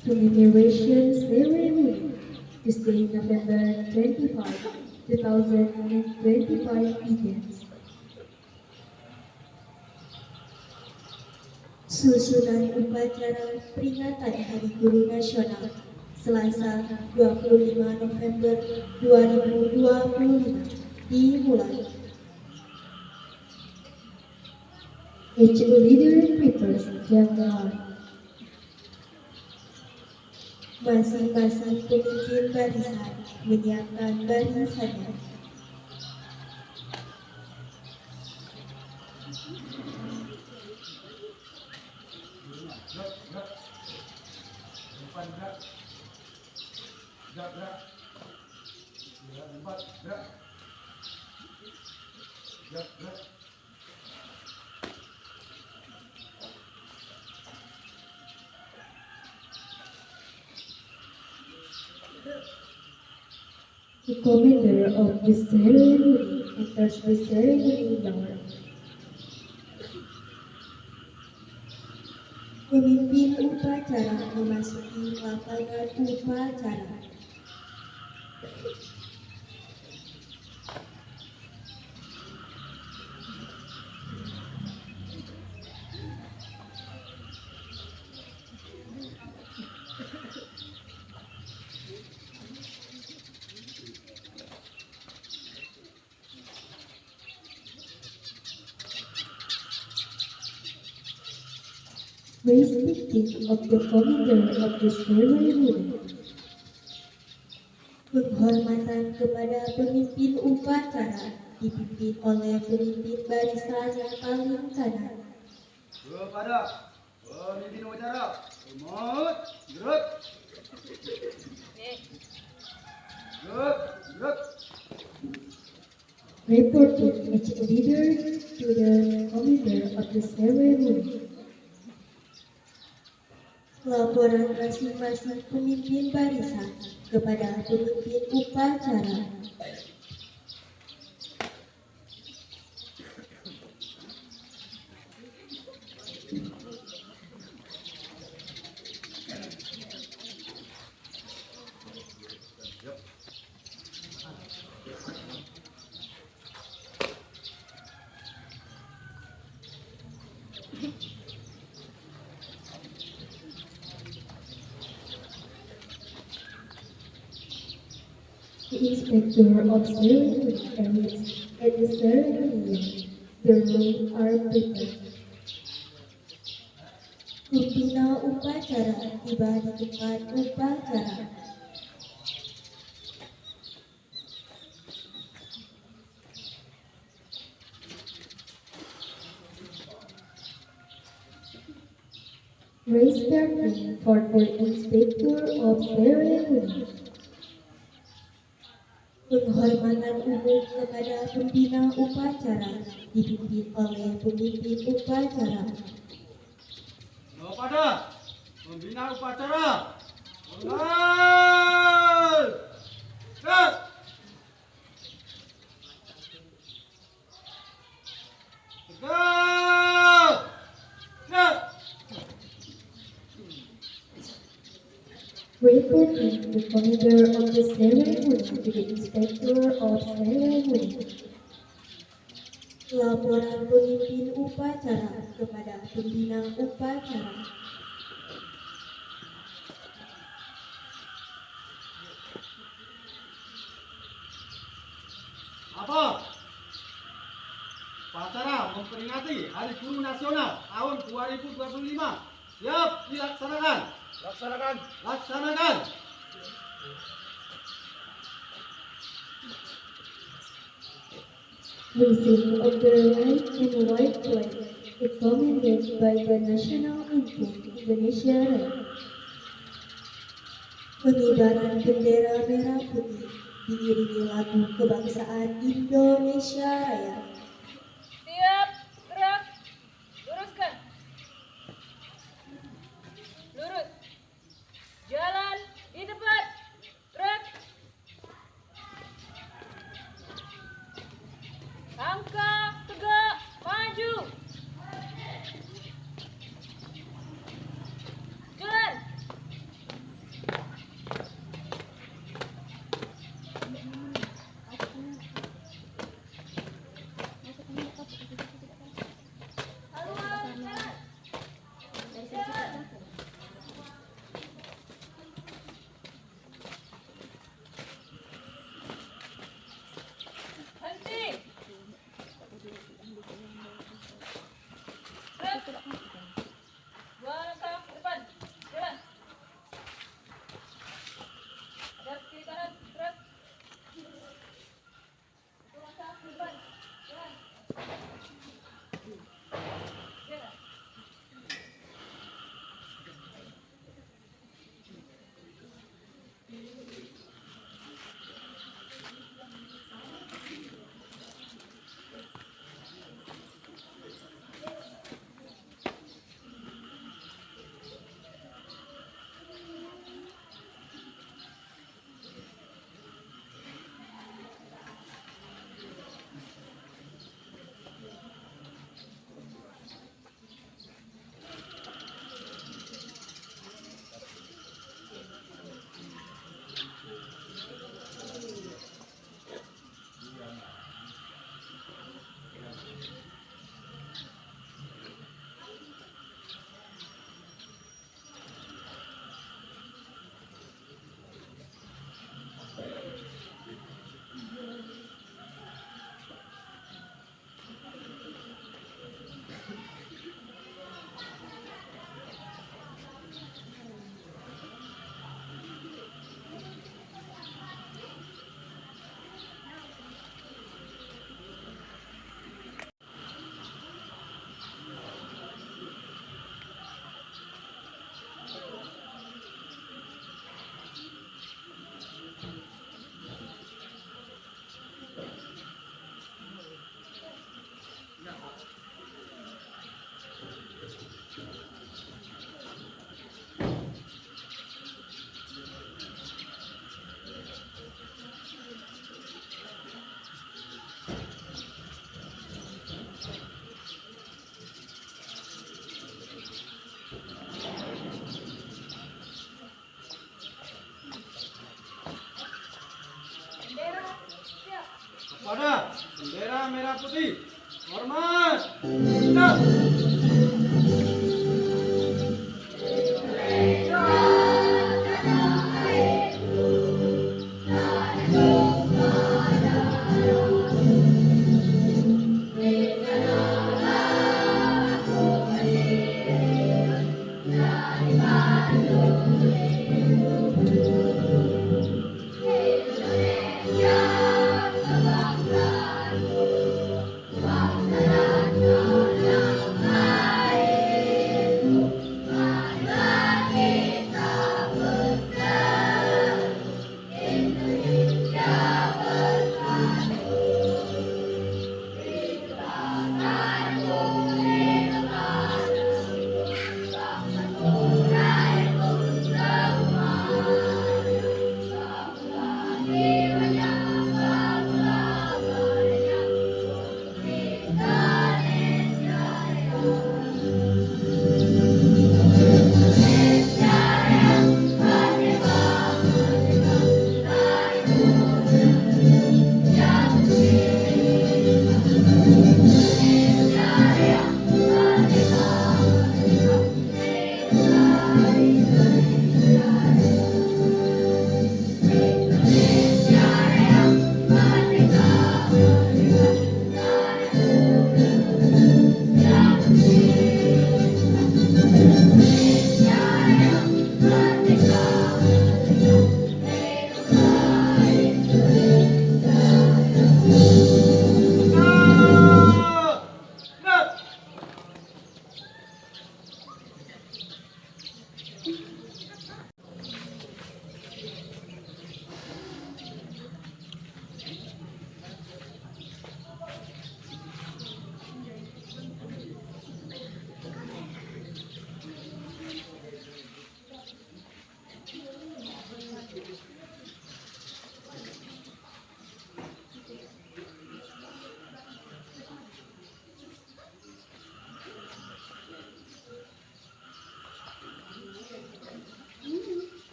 Commemoration Ceremony, Tuesday, November 25, 2025 begins. Susunan upacara peringatan Hari Guru Nasional Selasa 25 November 2025 dimulai. Each leader prepares gamelan. Masing-masing pemimpin barisan menyiapkan barisannya. The commander of the ceremony enters the ceremony door. Pemimpin upacara memasuki lapangan upacara. Respecting of the commander of the ceremony. Penghormatan kepada pemimpin upacara dipimpin oleh pemimpin barisan yang paling kanan. Kepada pemimpin upacara, hormat, gerak. Gerak. Reporting each leader to the commander of the ceremony. Laporan masing-masing pemimpin barisan kepada pemimpin upacara. The inspector of ceremony arrives at the ceremony. The rules are prepared. Pembina upacara tiba di tempat upacara. Raise curtain for the inspector of ceremony. Penghormatan umum kepada pembina upacara dipimpin oleh pemimpin upacara. Kepada pembina upacara, hormat. Gerak. Tegak. Gerak. Reporting the commander of the ceremony to the inspector of ceremony. Laporan pemimpin upacara kepada pembina upacara. Apa? Upacara memperingati Hari Guru Nasional tahun 2025. Siap dilaksanakan. Laksanakan. Raising of the red and white flag accompanied by the national anthem Indonesia Raya. Pengibaran bendera merah putih diiringi lagu kebangsaan Indonesia Raya. Siap, gerak, luruskan. Lurus. Jalan di depan. Gerak. Langkah tegak, maju. Jalan.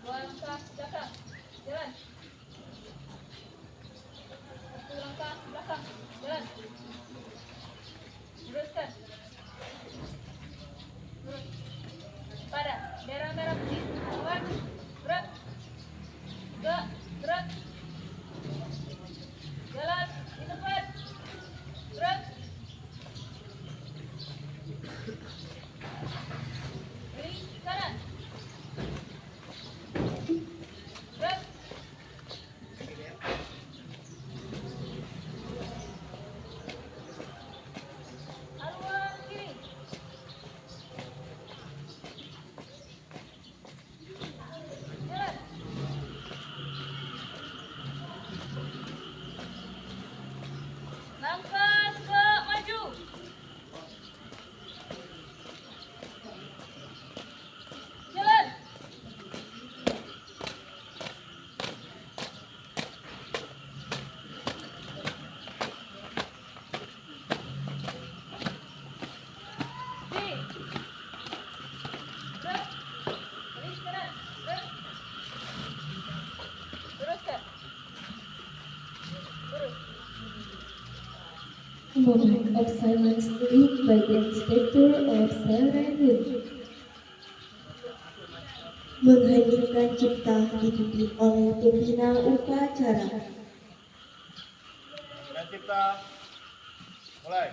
Langkah belakang, jalan. Satu langkah belakang, jalan. Luruskan. Lurus. Pada merah-merah putih. Keluar. Gerak. Gerak. Gerak. Jalan di tempat. Gerak. Kiri kanan. Gerak. Haluan kiri. Jalan. Langkah ke maju. Jalan. B. Gerak. Garis kanan. Gerak. Luruskan. Lurus. A moment of silence lead by the inspector of Serenwood. Menghadirkan cipta dipimpin oleh pembina upacara. Dan cipta. Mulai.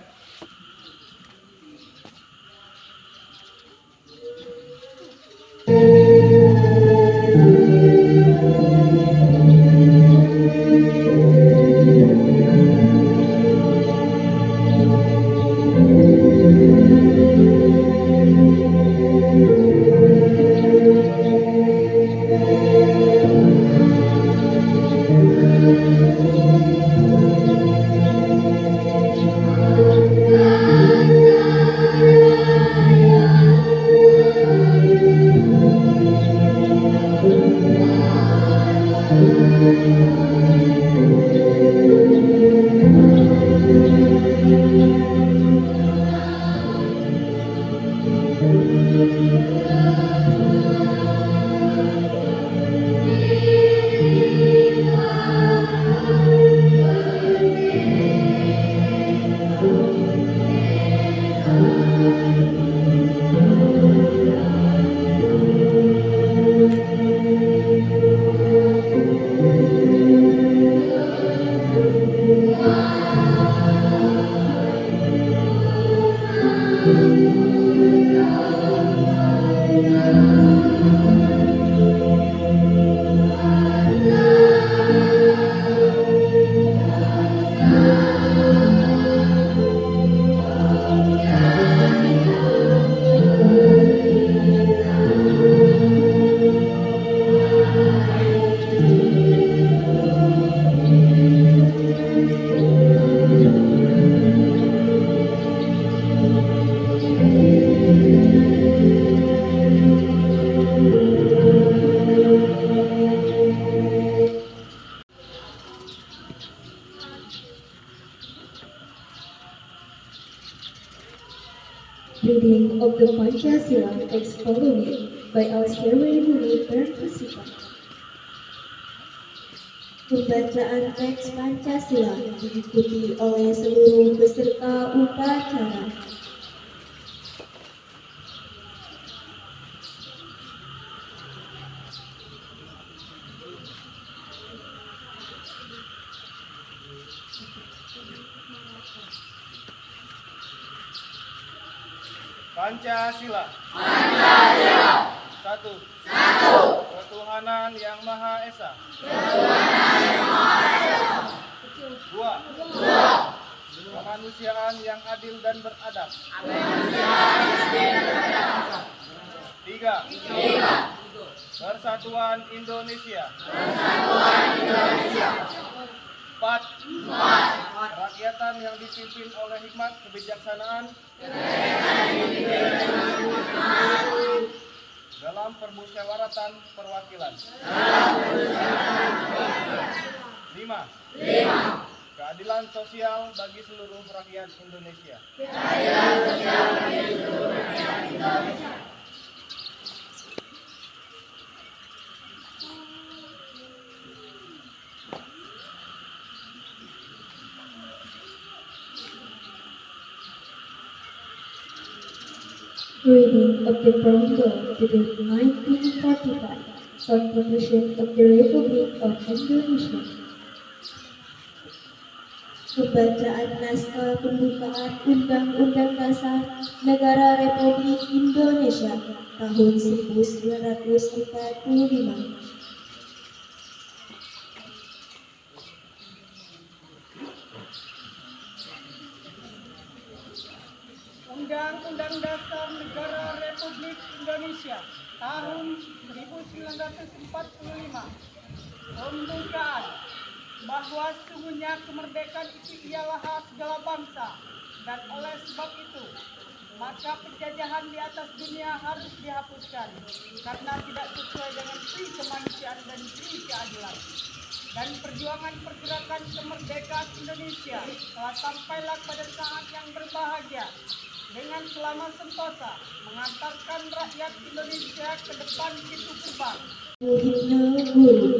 Pancasila as following by our ceremony participants. Pembacaan teks Pancasila diikuti oleh seluruh peserta upacara. Pancasila. Satu. Ketuhanan yang Maha Esa. Dua. Kemanusiaan yang adil dan beradab. Tiga. Persatuan Indonesia. Empat. Kerakyatan yang dipimpin oleh hikmat kebijaksanaan dalam permusyawaratan perwakilan. 5. Keadilan sosial bagi seluruh rakyat Indonesia. Reading of the Preamble to the 1945 Constitution of the Republic of Indonesia. Pembacaan naskah pembukaan Undang-Undang Dasar Negara Republik Indonesia tahun 1945. Undang-Undang Dasar Negara Republik Indonesia tahun 1945. Pembukaan bahwa sesungguhnya kemerdekaan itu ialah hak segala bangsa, dan oleh sebab itu maka penjajahan di atas dunia harus dihapuskan karena tidak sesuai dengan pri kemanusiaan dan pri keadilan. Dan perjuangan pergerakan kemerdekaan Indonesia telah sampailah pada saat yang berbahagia dengan selama sentosa mengantarkan rakyat Indonesia ke depan pintu gerbang. Himne Guru.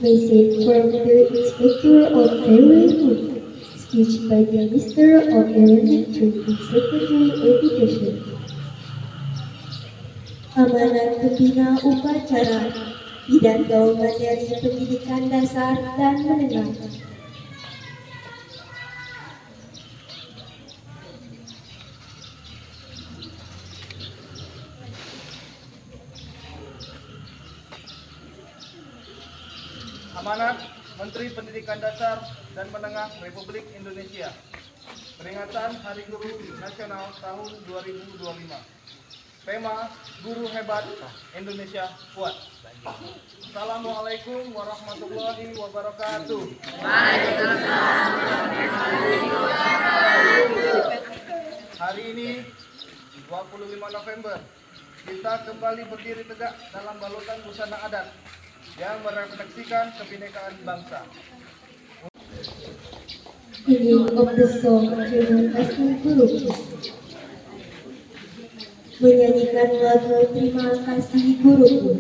Message from the Inspector of Elementary, speech by the Minister of Elementary and Secondary Education. Amanat Pembina Upacara, pidato materi pendidikan dasar dan menengah. Amanat Menteri Pendidikan Dasar dan Menengah Republik Indonesia. Peringatan Hari Guru Nasional tahun 2025. Tema Guru Hebat Indonesia Kuat. Assalamualaikum warahmatullahi wabarakatuh. Hari ini 25 November kita kembali berdiri tegak dalam balutan busana adat yang merefleksikan kebinekaan bangsa. Singing of the song Terima Kasih Guruku. Menyanyikan lagu Terima Kasih Guruku.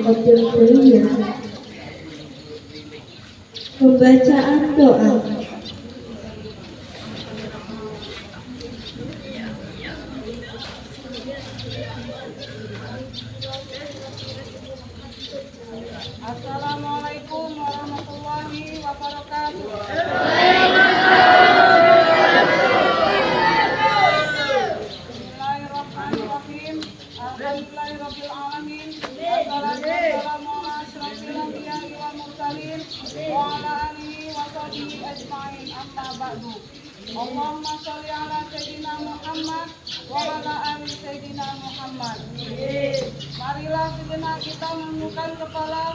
Of the prayer. Pembacaan doa. Assalamualaikum warahmatullahi wabarakatuh. Bismillahirrahmanirrahim. Alhamdulillahirabbil alamin. Wassalamu ala asyrofil anbiya'i wal mursalin wa ala alihi wa sahbihi ajmain. Amma ba'du. Allahumma sholli ala sayyidina Muhammad wa ala ali sayyidina Muhammad. Marilah sejenak kita menundukkan kepala,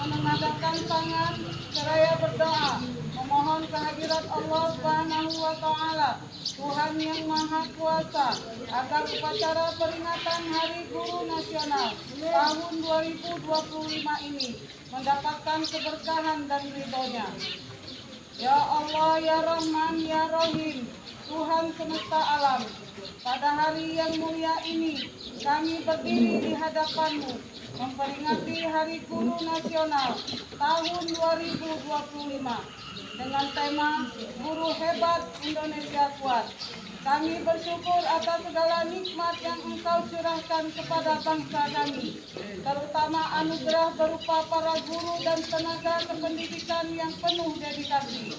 menengadahkan tangan, seraya berdoa, memohon kehadirat Allah Subhanahu wa Ta'ala, Tuhan yang Maha Kuasa, agar upacara peringatan Hari Guru Nasional tahun 2025 ini mendapatkan keberkahan dan ridhonya. Ya Allah, Ya Rahman, Ya Rahim, Tuhan semesta alam, pada hari yang mulia ini kami berdiri di hadapan-Mu memperingati Hari Guru Nasional tahun 2025 dengan tema Guru Hebat Indonesia Kuat. Kami bersyukur atas segala nikmat yang Engkau curahkan kepada bangsa kami, terutama anugerah berupa para guru dan tenaga kependidikan yang penuh dedikasi.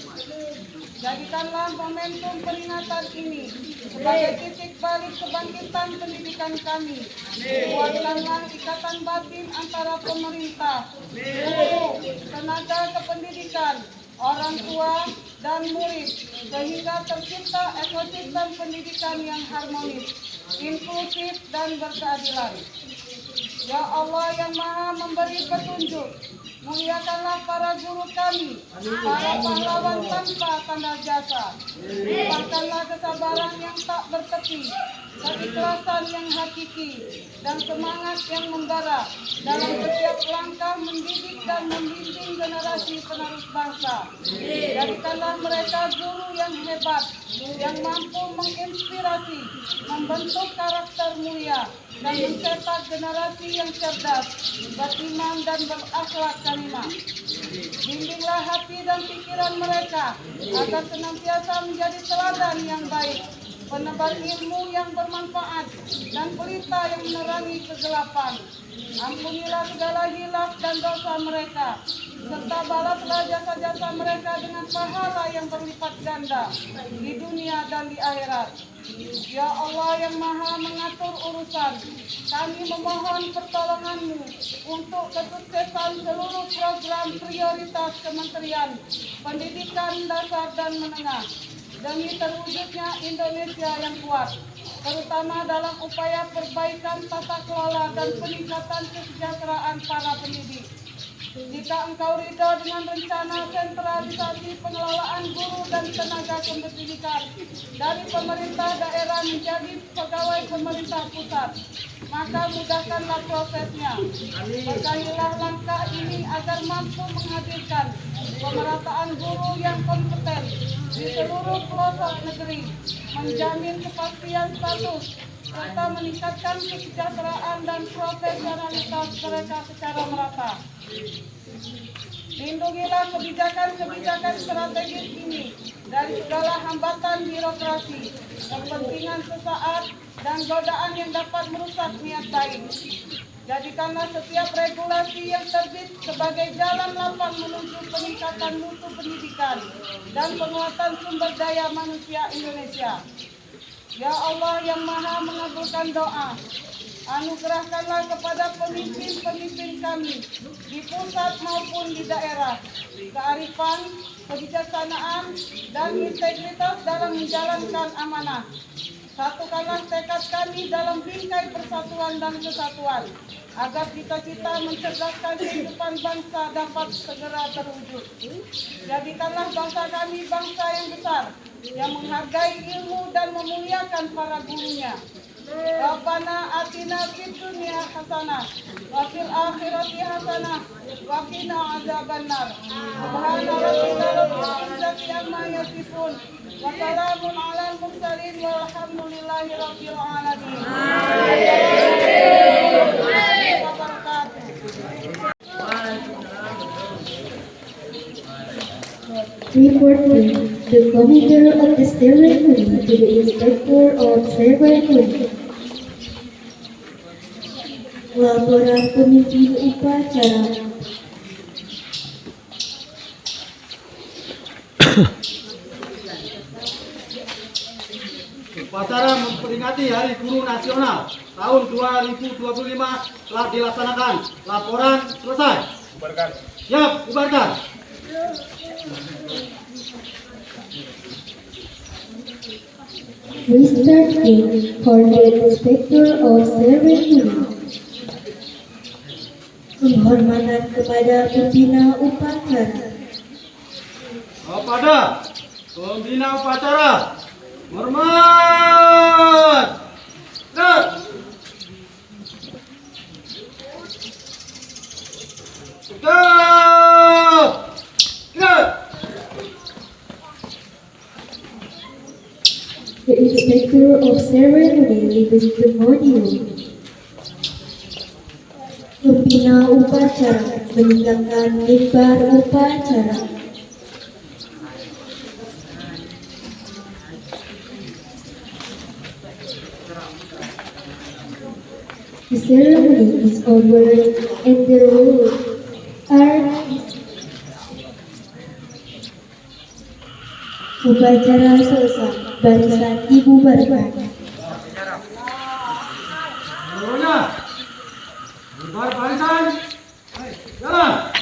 Jadikanlah momentum peringatan ini sebagai titik balik kebangkitan pendidikan kami. Kuatkanlah ikatan batin antara pemerintah, guru, tenaga kependidikan, orang tua, dan murid, sehingga tercipta ekosistem pendidikan yang harmonis, inklusif, dan berkeadilan. Ya Allah yang Maha memberi petunjuk, Muliakanlah para guru kami, para pahlawan tanpa tanda jasa. Limpahkanlah kesabaran yang tak bertepi, keikhlasan yang hakiki, dan semangat yang membara dalam setiap langkah mendidik dan membimbing generasi penerus bangsa. Jadikanlah mereka guru yang hebat, yang mampu menginspirasi, membentuk karakter mulia, dan mencetak generasi yang cerdas, beriman dan berakhlak karimah. Bimbinglah hati dan pikiran mereka agar senantiasa menjadi teladan yang baik, penebar ilmu yang bermanfaat, dan pelita yang menerangi kegelapan. Ampunilah segala hilaf dan dosa mereka, serta balaslah jasa-jasa mereka dengan pahala yang berlipat ganda di dunia dan di akhirat. Ya Allah yang maha mengatur urusan, kami memohon pertolongan-Mu untuk kesuksesan seluruh program prioritas Kementerian Pendidikan Dasar dan Menengah, demi terwujudnya Indonesia yang kuat, terutama dalam upaya perbaikan tata kelola dan peningkatan kesejahteraan para pendidik. Jika Engkau ridho dengan rencana sentralisasi pengelolaan guru dan tenaga pendidikan dari pemerintah daerah menjadi pegawai pemerintah pusat, maka mudahkanlah prosesnya. Berkahilah langkah ini agar mampu menghadirkan pemerataan guru yang kompeten di seluruh pelosok negeri, menjamin kepastian status, serta meningkatkan kesejahteraan dan profesionalitas mereka secara merata. Lindungilah kebijakan-kebijakan strategis ini dari segala hambatan birokrasi, kepentingan sesaat, dan godaan yang dapat merusak niat baik. Jadikanlah setiap regulasi yang terbit sebagai jalan lapang menuju peningkatan mutu pendidikan dan penguatan sumber daya manusia Indonesia. Ya Allah yang maha mengabulkan doa, anugerahkanlah kepada pemimpin-pemimpin kami di pusat maupun di daerah kearifan, kebijaksanaan, dan integritas dalam menjalankan amanah. Satukanlah tekad kami dalam bingkai persatuan dan kesatuan, agar cita-cita mencerdaskan kehidupan bangsa dapat segera terwujud. Jadikanlah bangsa kami bangsa yang besar, yang menghargai ilmu dan memuliakan para gurunya. Rabbana atina fid dunya hasanah wa fil akhirati hasanah wa qina azabannar. Subhana rabbika rabbil izzati amma yasifun wa salamun alal mursalin walhamdulillahi rabbil alamin. Reporting the Commander of the Ceremony to the Inspector of Ceremony. Laporan pemimpin upacara. Upacara memperingati Hari Guru Nasional tahun 2025 telah dilaksanakan. Laporan selesai. Bubarkan. Siap, bubarkan. Restarting for the Inspector of Ceremony. Penghormatan kepada pembina upacara. Kepada pembina upacara, hormat. Gerak. Tegap. Gerak. The Inspector of Ceremony leads the podium. Pembina upacara meninggalkan mimbar upacara. The ceremony is over and the rules are Upacara selesai, barisan dibubarkan. Seluruhnya bubar barisan. Jalan.